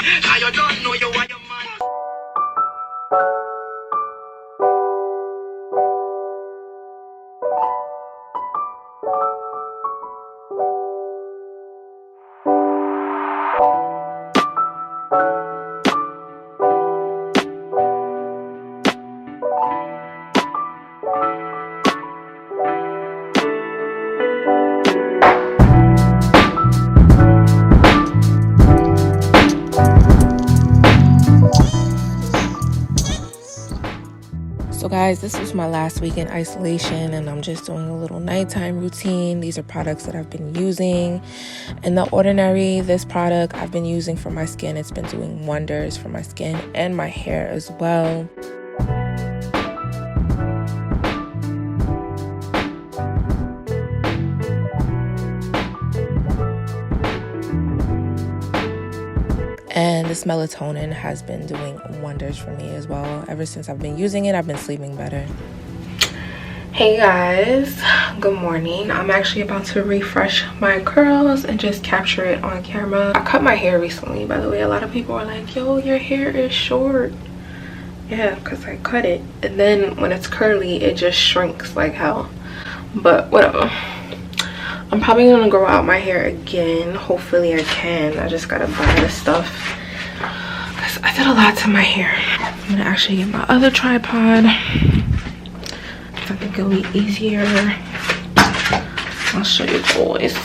you don't know you are your man. So guys, this was my last week in isolation and I'm just doing a little nighttime routine. These are products that I've been using. In the ordinary, this product I've been using for my skin. It's been doing wonders for my skin and my hair as well. And this melatonin has been doing wonders for me as well. Ever since I've been using it, I've been sleeping better. Hey guys, good morning. I'm actually about to refresh my curls and just capture it on camera. I cut my hair recently, by the way. A lot of people are like, yo, your hair is short. Yeah, because I cut it. And then when it's curly, it just shrinks like hell. But whatever. I'm probably gonna grow out my hair again. Hopefully I can. I just gotta buy the stuff because I did a lot to my hair. I'm gonna actually get my other tripod. I think it'll be easier. I'll show you boys.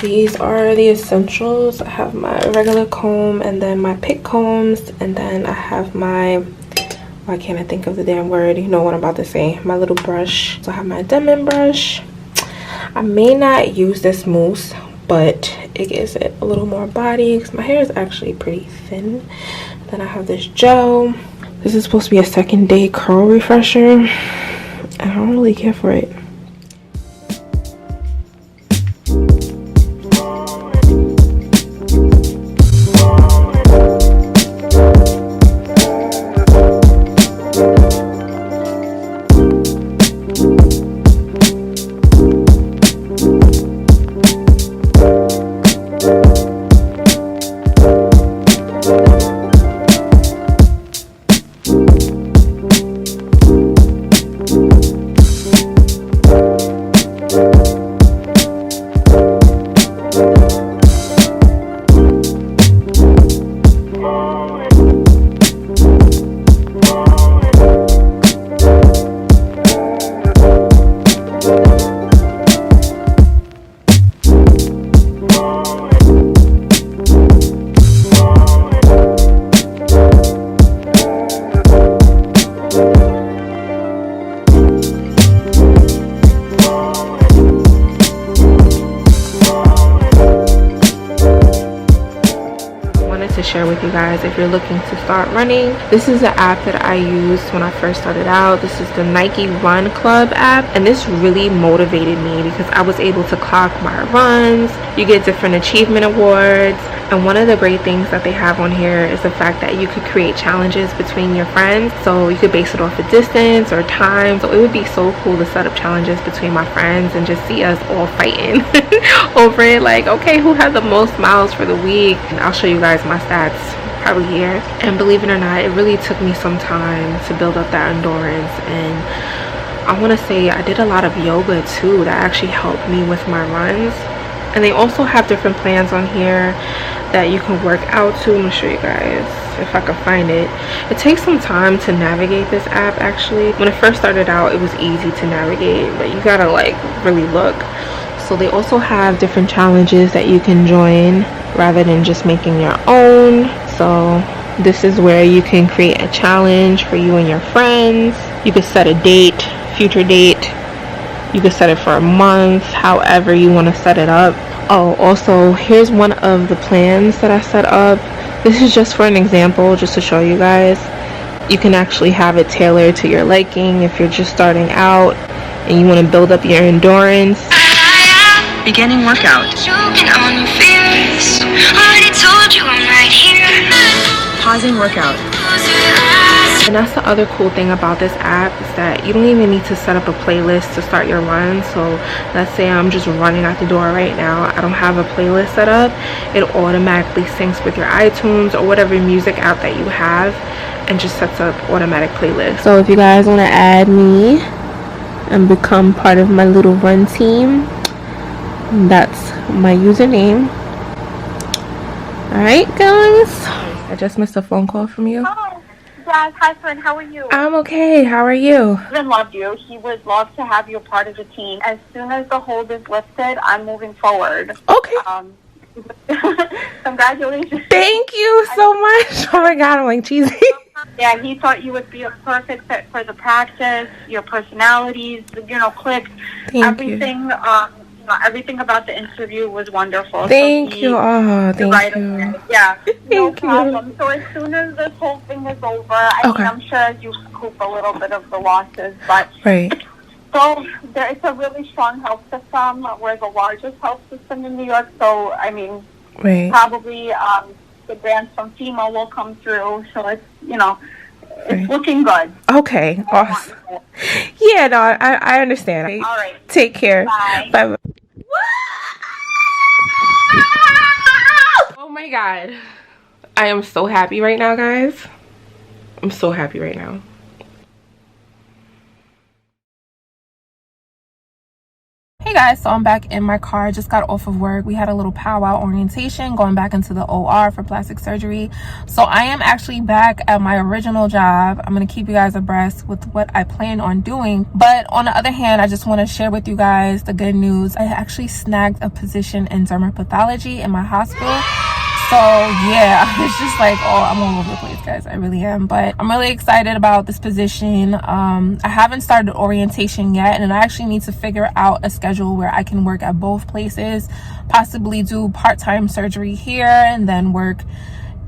These are the essentials. I have my regular comb and then my pick combs, and then I have my, why can't I think of the damn word? You know what I'm about to say. My little brush. So I have my Denman brush. I may not use this mousse, but it gives it a little more body because my hair is actually pretty thin. Then I have this gel. This is supposed to be a second day curl refresher, and I don't really care for it. Share with you guys, if you're looking to start running, this is the app that I used when I first started out. This is the Nike Run Club app, and this really motivated me because I was able to clock my runs. You get different achievement awards, and one of the great things that they have on here is the fact that you could create challenges between your friends. So you could base it off of distance or time. So it would be so cool to set up challenges between my friends and just see us all fighting over it, like, okay, who had the most miles for the week? And I'll show you guys my stats probably here. And believe it or not, it really took me some time to build up that endurance. And I want to say I did a lot of yoga too. That actually helped me with my runs. And they also have different plans on here that you can work out to. I'm gonna show you guys if I can find it. It takes some time to navigate this app. Actually, when it first started out, it was easy to navigate, but you gotta like really look. So they also have different challenges that you can join rather than just making your own. So this is where you can create a challenge for you and your friends. You could set a date, future date. You could set it for a month, however you want to set it up. Oh, also, here's one of the plans that I set up. This is just for an example, just to show you guys. You can actually have it tailored to your liking if you're just starting out and you want to build up your endurance. Beginning workout. Choking on your fears. Already told you I'm right here. Pausing workout. And that's the other cool thing about this app, is that you don't even need to set up a playlist to start your run. So let's say I'm just running out the door right now, I don't have a playlist set up, it automatically syncs with your iTunes or whatever music app that you have and just sets up automatic playlist. So if you guys want to add me and become part of my little run team, that's my username. All right, guys, I just missed a phone call from you. Oh, yes. Hi, friend. How are you? I'm okay. How are you? Husband loved you. He would love to have you part of the team. As soon as the hold is lifted, I'm moving forward. Okay. Congratulations. Thank you so much. Oh my God, I'm like cheesy. Yeah, he thought you would be a perfect fit for the practice. Your personalities, clicked. Everything. Everything about the interview was wonderful. Thank you. Oh, thank you. Yeah, no Thank problem. you. So as soon as this whole thing is over, I mean, I'm sure as you scoop a little bit of the losses, but Right. so it's a really strong health system. We're the largest health system in New York. So I mean, Right. probably the grants from FEMA will come through. So it's it's looking good. Okay. Awesome. Yeah, no, I understand. All right. Take care. Bye. Bye. Oh my God. I am so happy right now, guys. I'm so happy right now. Hey guys, so I'm back in my car. Just got off of work. We had a little powwow orientation going back into the OR for plastic surgery. So I am actually back at my original job. I'm going to keep you guys abreast with what I plan on doing. But on the other hand, I just want to share with you guys the good news. I actually snagged a position in dermapathology in my hospital. So yeah, it's just like, I'm all over the place, guys. I really am. But I'm really excited about this position. I haven't started orientation yet, and I actually need to figure out a schedule where I can work at both places, possibly do part-time surgery here and then work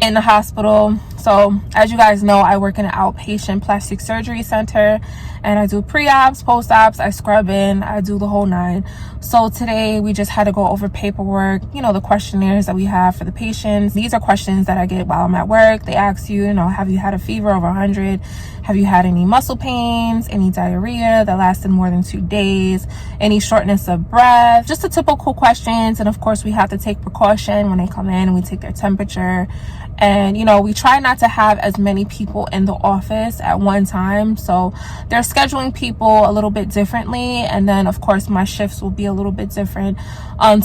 in the hospital. So as you guys know, I work in an outpatient plastic surgery center, and I do pre-ops, post-ops, I scrub in, I do the whole nine. So today we just had to go over paperwork, the questionnaires that we have for the patients. These are questions that I get while I'm at work. They ask you, have you had a fever over 100? Have you had any muscle pains, any diarrhea that lasted more than 2 days, any shortness of breath? Just the typical questions. And of course, we have to take precaution when they come in, and we take their temperature. And we try not to have as many people in the office at one time, so they're scheduling people a little bit differently. And then of course my shifts will be a little bit different.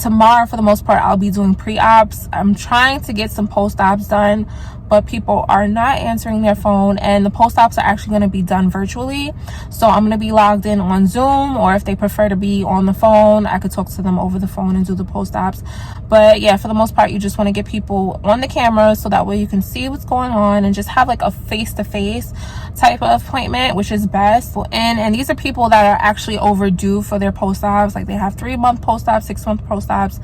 Tomorrow, for the most part, I'll be doing pre-ops. I'm trying to get some post-ops done, but people are not answering their phone, and the post-ops are actually going to be done virtually. So I'm going to be logged in on Zoom, or if they prefer to be on the phone, I could talk to them over the phone and do the post-ops. But yeah, for the most part, you just want to get people on the camera so that way you can see what's going on and just have like a face-to-face type of appointment, which is best. And these are people that are actually overdue for their post-ops. Like they have 3-month post-ops, 6-month post-ops.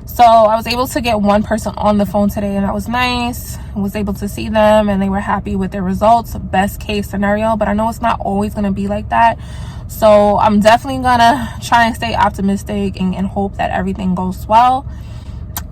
So I was able to get one person on the phone today, and that was nice. I was able to see them, and they were happy with their results. Best case scenario, but I know it's not always going to be like that. So I'm definitely going to try and stay optimistic and hope that everything goes well.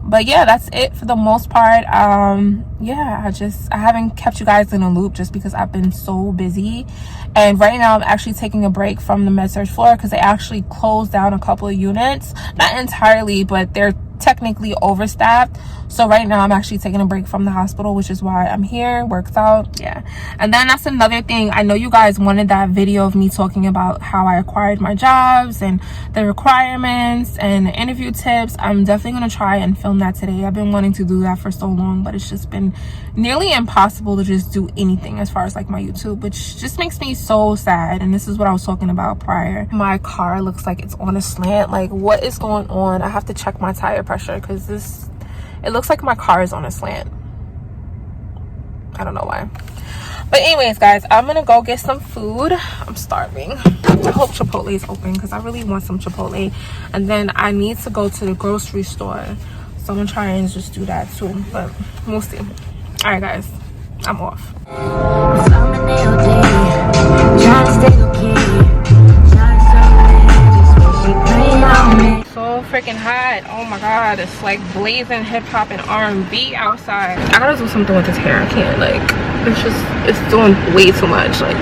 But yeah, that's it for the most part. Yeah, I haven't kept you guys in a loop just because I've been so busy. And right now I'm actually taking a break from the med-surg floor because they actually closed down a couple of units. Not entirely, but they're technically overstaffed. So right now I'm actually taking a break from the hospital, which is why I'm here. Works out. Yeah. And then that's another thing. I know you guys wanted that video of me talking about how I acquired my jobs and the requirements and the interview tips. I'm definitely going to try and film that today. I've been wanting to do that for so long, but it's just been nearly impossible to just do anything as far as like my YouTube, which just makes me so sad. And this is what I was talking about prior. My car looks like it's on a slant. Like, what is going on? I have to check my tire pressure because it looks like my car is on a slant. I don't know why. But anyways, guys, I'm gonna go get some food. I'm starving. I hope Chipotle is open because I really want some Chipotle. And then I need to go to the grocery store, so I'm gonna try and just do that too, but we'll see. All right, guys, I'm off. So freaking hot. Oh my god, it's like blazing hip-hop and R&B outside. I gotta do something with this hair. I can't, like, it's doing way too much. Like,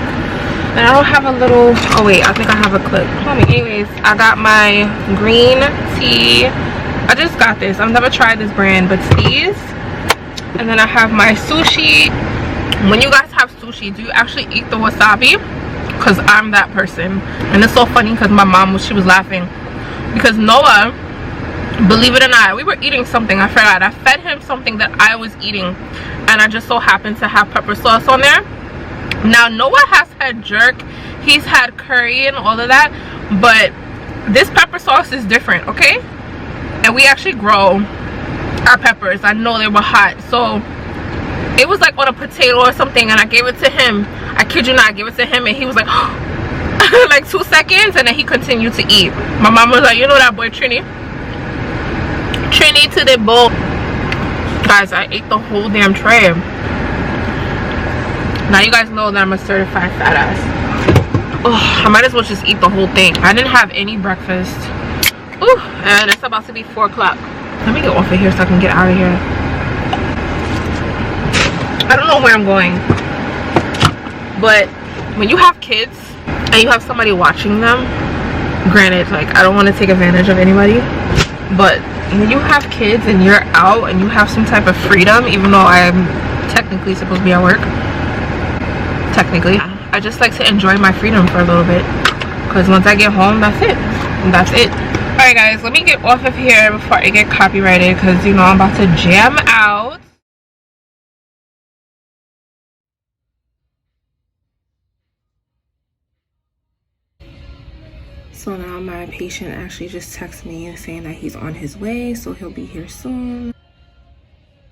and I don't have a little, oh wait, I think I have a clip. Anyways, I got my green tea. I just got this. I've never tried this brand, but it's these. And then I have my sushi. When you guys have sushi, do you actually eat the wasabi? Because I'm that person. And it's so funny because my mom, she was laughing because Noah, believe it or not, we were eating something. I forgot. I fed him something that I was eating, and I just so happened to have pepper sauce on there. Now Noah has had jerk, he's had curry and all of that, but this pepper sauce is different, okay? And we actually grow our peppers. I know they were hot, so it was like on a potato or something, and I gave it to him. I kid you not, I gave it to him and he was like like 2 seconds, and then he continued to eat. My mom was like, you know that boy Trini to the bowl. Guys, I ate the whole damn tray. Now you guys know that I'm a certified fat ass. Oh, I might as well just eat the whole thing. I didn't have any breakfast. Ooh, and it's about to be 4 o'clock. Let me get off of here so I can get out of here. I don't know where I'm going, but when you have kids and you have somebody watching them, granted, like, I don't want to take advantage of anybody, but when you have kids and you're out and you have some type of freedom, even though I'm technically supposed to be at work, technically, I just like to enjoy my freedom for a little bit, because once I get home, that's it. All right guys, let me get off of here before I get copyrighted, because you know I'm about to jam out. So now my patient actually just texted me saying that he's on his way, so he'll be here soon.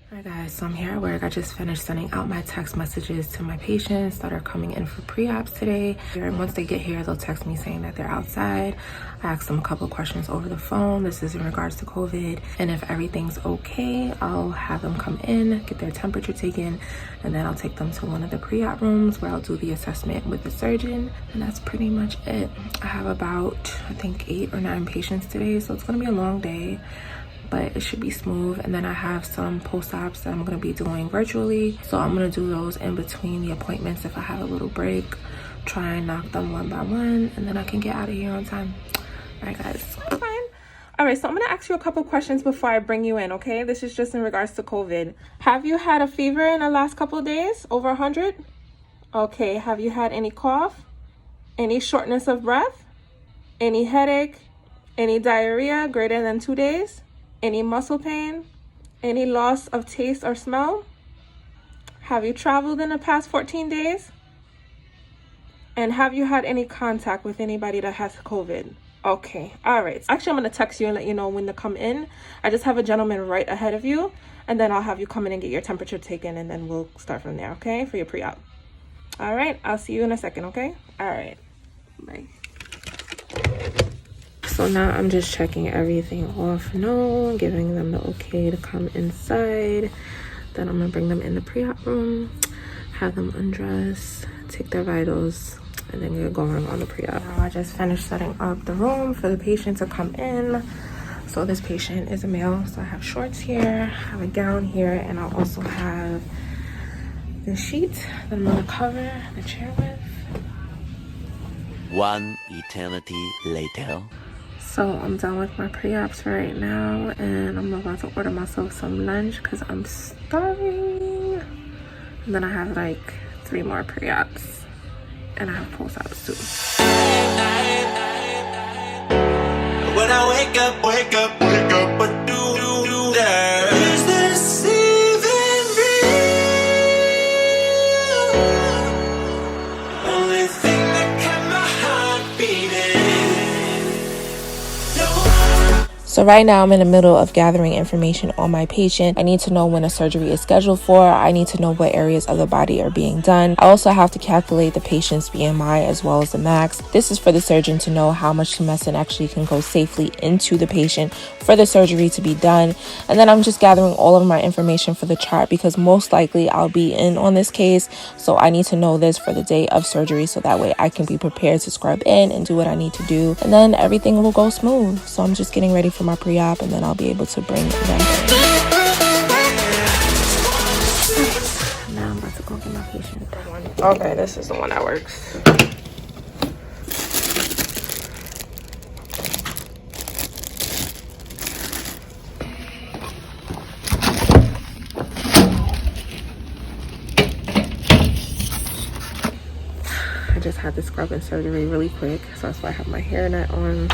Alright guys, so I'm here at work. I just finished sending out my text messages to my patients that are coming in for pre-ops today. And once they get here, they'll text me saying that they're outside. I asked them a couple questions over the phone. This is in regards to COVID. And if everything's okay, I'll have them come in, get their temperature taken, and then I'll take them to one of the pre-op rooms where I'll do the assessment with the surgeon. And that's pretty much it. I have about, I think, 8 or 9 patients today, so it's gonna be a long day, but it should be smooth. And then I have some post-ops that I'm going to be doing virtually, so I'm going to do those in between the appointments if I have a little break, try and knock them one by one, and then I can get out of here on time. All right guys, fine. All right, so I'm going to ask you a couple questions before I bring you in, okay? This is just in regards to COVID. Have you had a fever in the last couple of days, over 100? Okay, have you had any cough, any shortness of breath, any headache, any diarrhea greater than 2 days? Any muscle pain? Any loss of taste or smell? Have you traveled in the past 14 days? And have you had any contact with anybody that has COVID? Okay, all right. Actually, I'm going to text you and let you know when to come in. I just have a gentleman right ahead of you, and then I'll have you come in and get your temperature taken, and then we'll start from there, okay, for your pre-op. All right, I'll see you in a second, okay? All right, bye. So now I'm just checking everything off, no, giving them the okay to come inside. Then I'm gonna bring them in the pre-op room, have them undress, take their vitals, and then get going on the pre-op. Now I just finished setting up the room for the patient to come in. So this patient is a male, so I have shorts here, I have a gown here, and I'll also have the sheet that I'm gonna cover the chair with. One eternity later. So I'm done with my pre-ops for right now, and I'm about to order myself some lunch because I'm starving. And then I have like 3 more pre-ops, and I have post-ops too. When I wake up, what do there? Is this even real? Only thing that kept my heart beating. So right now I'm in the middle of gathering information on my patient. I need to know when a surgery is scheduled for. I need to know what areas of the body are being done. I also have to calculate the patient's BMI as well as the max. This is for the surgeon to know how much tumescent actually can go safely into the patient for the surgery to be done. And then I'm just gathering all of my information for the chart because most likely I'll be in on this case. So I need to know this for the day of surgery so that way I can be prepared to scrub in and do what I need to do. And then everything will go smooth. So I'm just getting ready for my pre-op, and then I'll be able to bring them in. Now I'm about to go get my patient. Okay, this is the one that works. I just had the scrubbing surgery really quick, so that's why I have my hairnet on.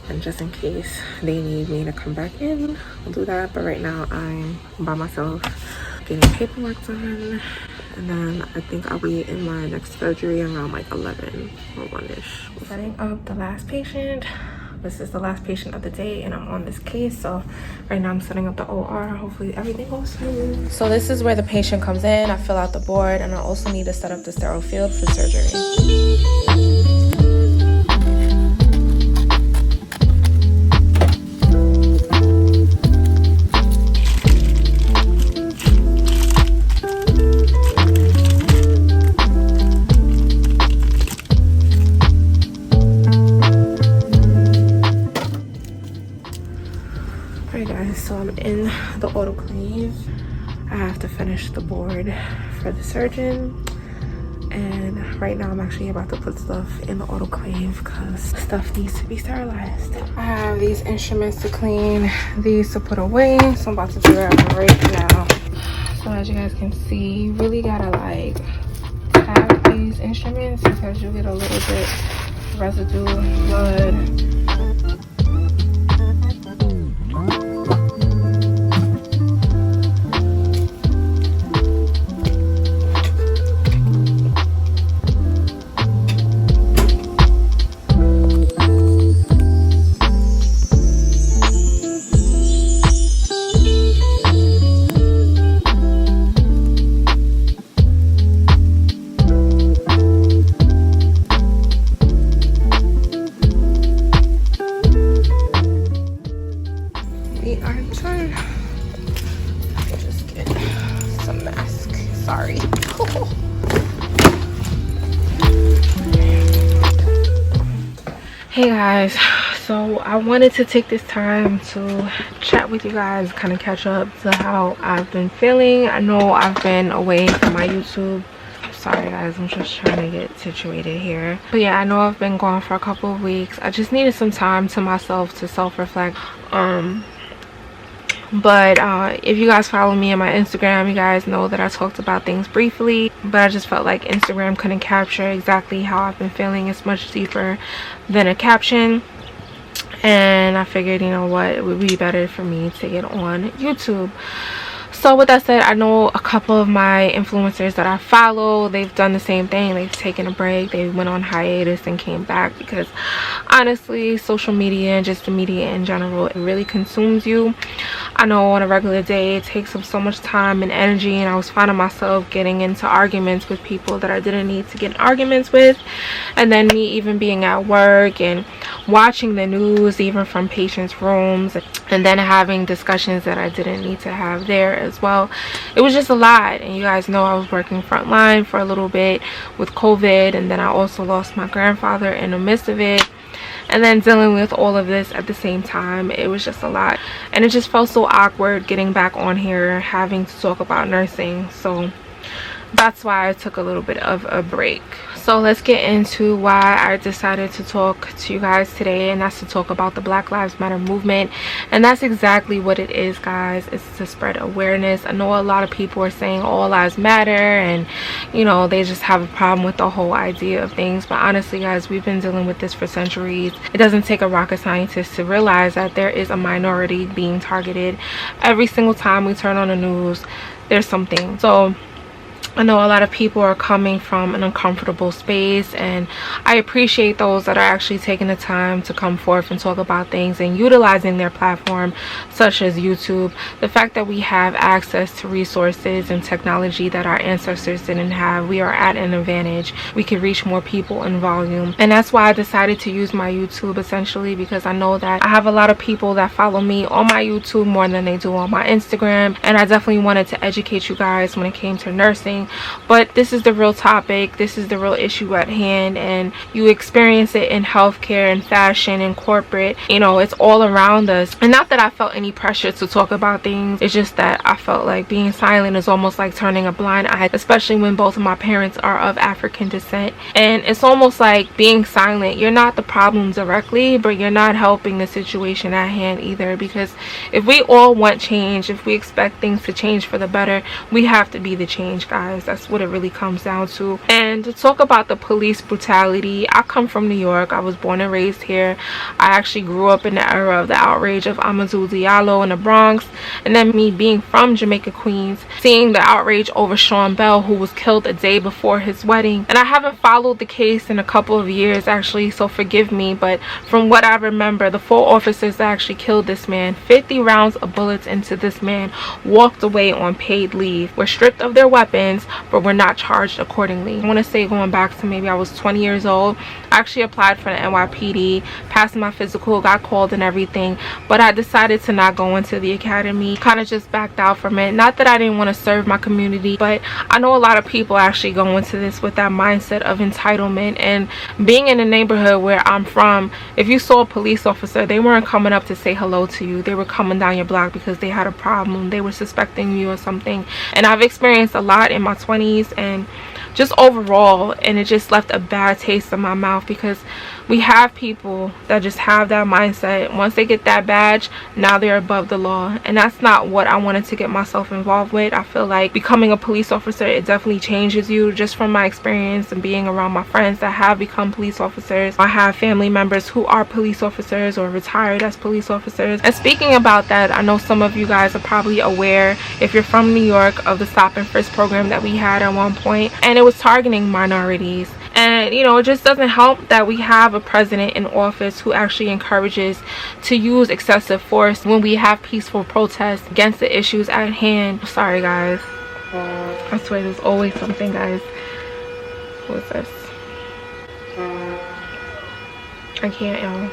And just in case they need me to come back in, I'll do that. But right now I'm by myself getting paperwork done, and then I think I'll be in my next surgery around like 11 or 1-ish. Setting up the last patient. This is the last patient of the day, and I'm on this case, so right now I'm setting up the OR. Hopefully everything goes smooth. So this is where the patient comes in. I fill out the board, and I also need to set up the sterile field for surgery. So I'm in the autoclave. I have to finish the board for the surgeon, and right now I'm actually about to put stuff in the autoclave because stuff needs to be sterilized. I have these instruments to clean, these to put away, so I'm about to do that right now. So as you guys can see, you really gotta like tap these instruments because you get a little bit residue blood. Hey guys, so I wanted to take this time to chat with you guys, kind of catch up to how I've been feeling. I know I've been away from my YouTube. I'm sorry guys, I'm just trying to get situated here. But yeah, I know I've been gone for a couple of weeks. I just needed some time to myself to self-reflect. But if you guys follow me on my Instagram, you guys know that I talked about things briefly, but I just felt like Instagram couldn't capture exactly how I've been feeling. It's much deeper than a caption, and I figured, you know what, it would be better for me to get on YouTube. So with that said, I know a couple of my influencers that I follow, they've done the same thing. They've taken a break, they went on hiatus and came back, because honestly, social media and just the media in general, it really consumes you. I know on a regular day it takes up so much time and energy, and I was finding myself getting into arguments with people that I didn't need to get in arguments with. And then me even being at work and watching the news even from patients' rooms, and then having discussions that I didn't need to have there as well. It was just a lot. And you guys know I was working frontline for a little bit with COVID, and then I also lost my grandfather in the midst of it, and then dealing with all of this at the same time. It was just a lot, and it just felt so awkward getting back on here having to talk about nursing. So that's why I took a little bit of a break. So let's get into why I decided to talk to you guys today, and that's to talk about the Black Lives Matter movement. And that's exactly what it is, guys. It's to spread awareness. I know a lot of people are saying all lives matter, and you know, they just have a problem with the whole idea of things. But honestly guys, we've been dealing with this for centuries. It doesn't take a rocket scientist to realize that there is a minority being targeted. Every single time we turn on the news, there's something. So I know a lot of people are coming from an uncomfortable space, and I appreciate those that are actually taking the time to come forth and talk about things and utilizing their platform, such as YouTube. The fact that we have access to resources and technology that our ancestors didn't have, we are at an advantage. We can reach more people in volume, and that's why I decided to use my YouTube, essentially because I know that I have a lot of people that follow me on my YouTube more than they do on my Instagram, and I definitely wanted to educate you guys when it came to nursing, everything, but this is the real topic, this is the real issue at hand, and you experience it in healthcare and fashion and corporate. You know, it's all around us. And not that I felt any pressure to talk about things, it's just that I felt like being silent is almost like turning a blind eye, especially when both of my parents are of African descent. And it's almost like being silent, you're not the problem directly, but you're not helping the situation at hand either, because if we all want change, if we expect things to change for the better, we have to be the change, guys. That's what it really comes down to. And to talk about the police brutality, I come from New York. I was born and raised here. I actually grew up in the era of the outrage of Amadou Diallo in the Bronx, and then me being from Jamaica, Queens, seeing the outrage over Sean Bell, who was killed a day before his wedding. And I haven't followed the case in a couple of years actually, so forgive me, but from what I remember, the 4 officers that actually killed this man, 50 rounds of bullets into this man, walked away on paid leave, were stripped of their weapons, but were not charged accordingly. I want to say going back to maybe I was 20 years old, I actually applied for the NYPD, passed my physical, got called and everything, but I decided to not go into the academy, kind of just backed out from it. Not that I didn't want to serve my community, but I know a lot of people actually go into this with that mindset of entitlement. And being in the neighborhood where I'm from, if you saw a police officer, they weren't coming up to say hello to you. They were coming down your block because they had a problem, they were suspecting you or something. And I've experienced a lot in my 20s and just overall, and it just left a bad taste in my mouth, because we have people that just have that mindset. Once they get that badge, now they're above the law, and that's not what I wanted to get myself involved with. I feel like becoming a police officer, it definitely changes you. Just from my experience and being around my friends that have become police officers, I have family members who are police officers or retired as police officers. And speaking about that, I know some of you guys are probably aware, if you're from New York, of the stop and frisk program that we had at one point, and it was targeting minorities. And you know, it just doesn't help that we have a president in office who actually encourages to use excessive force when we have peaceful protests against the issues at hand. Sorry guys, I swear there's always something, guys. What is this? I can't, y'all.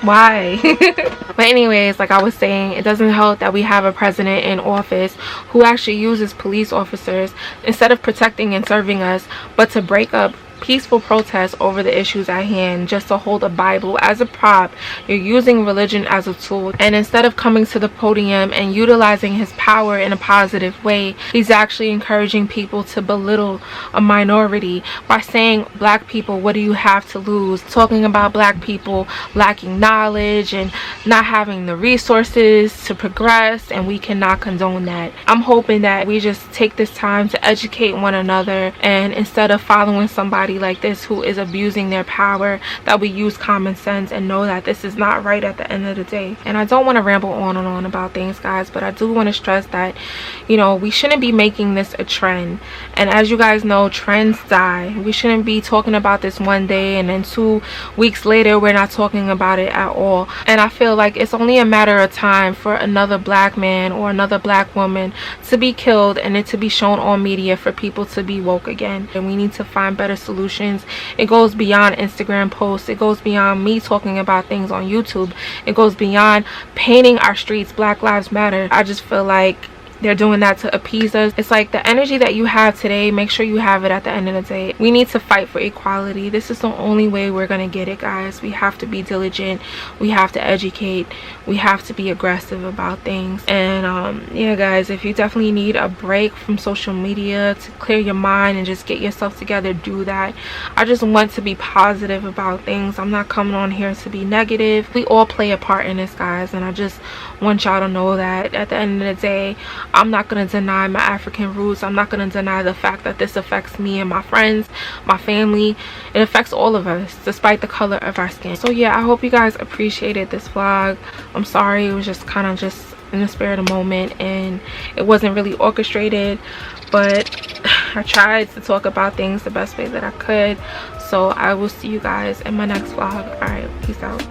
Why? But anyways, like I was saying, it doesn't help that we have a president in office who actually uses police officers instead of protecting and serving us, but to break up peaceful protests over the issues at hand, just to hold a Bible as a prop. You're using religion as a tool, and instead of coming to the podium and utilizing his power in a positive way, he's actually encouraging people to belittle a minority by saying, black people, what do you have to lose? Talking about black people lacking knowledge and not having the resources to progress, and we cannot condone that. I'm hoping that we just take this time to educate one another, and instead of following somebody like this who is abusing their power, that we use common sense and know that this is not right at the end of the day. And I don't want to ramble on and on about things, guys, but I do want to stress that, you know, we shouldn't be making this a trend. And as you guys know, trends die. We shouldn't be talking about this one day and then 2 weeks later we're not talking about it at all. And I feel like it's only a matter of time for another black man or another black woman to be killed and it to be shown on media for people to be woke again. And we need to find better solutions. It goes beyond Instagram posts. It goes beyond me talking about things on YouTube. It goes beyond painting our streets Black Lives Matter. I just feel like they're doing that to appease us. It's like the energy that you have today, make sure you have it at the end of the day. We need to fight for equality. This is the only way we're gonna get it, guys. We have to be diligent, we have to educate, we have to be aggressive about things. And yeah guys, if you definitely need a break from social media to clear your mind and just get yourself together, do that. I just want to be positive about things. I'm not coming on here to be negative. We all play a part in this, guys, and I just want y'all to know that at the end of the day, I'm not going to deny my African roots. I'm not going to deny the fact that this affects me and my friends, my family. It affects all of us, despite the color of our skin. So yeah, I hope you guys appreciated this vlog. I'm sorry, it was just kind of just in the spirit of the moment and it wasn't really orchestrated, but I tried to talk about things the best way that I could. So I will see you guys in my next vlog. All right, peace out.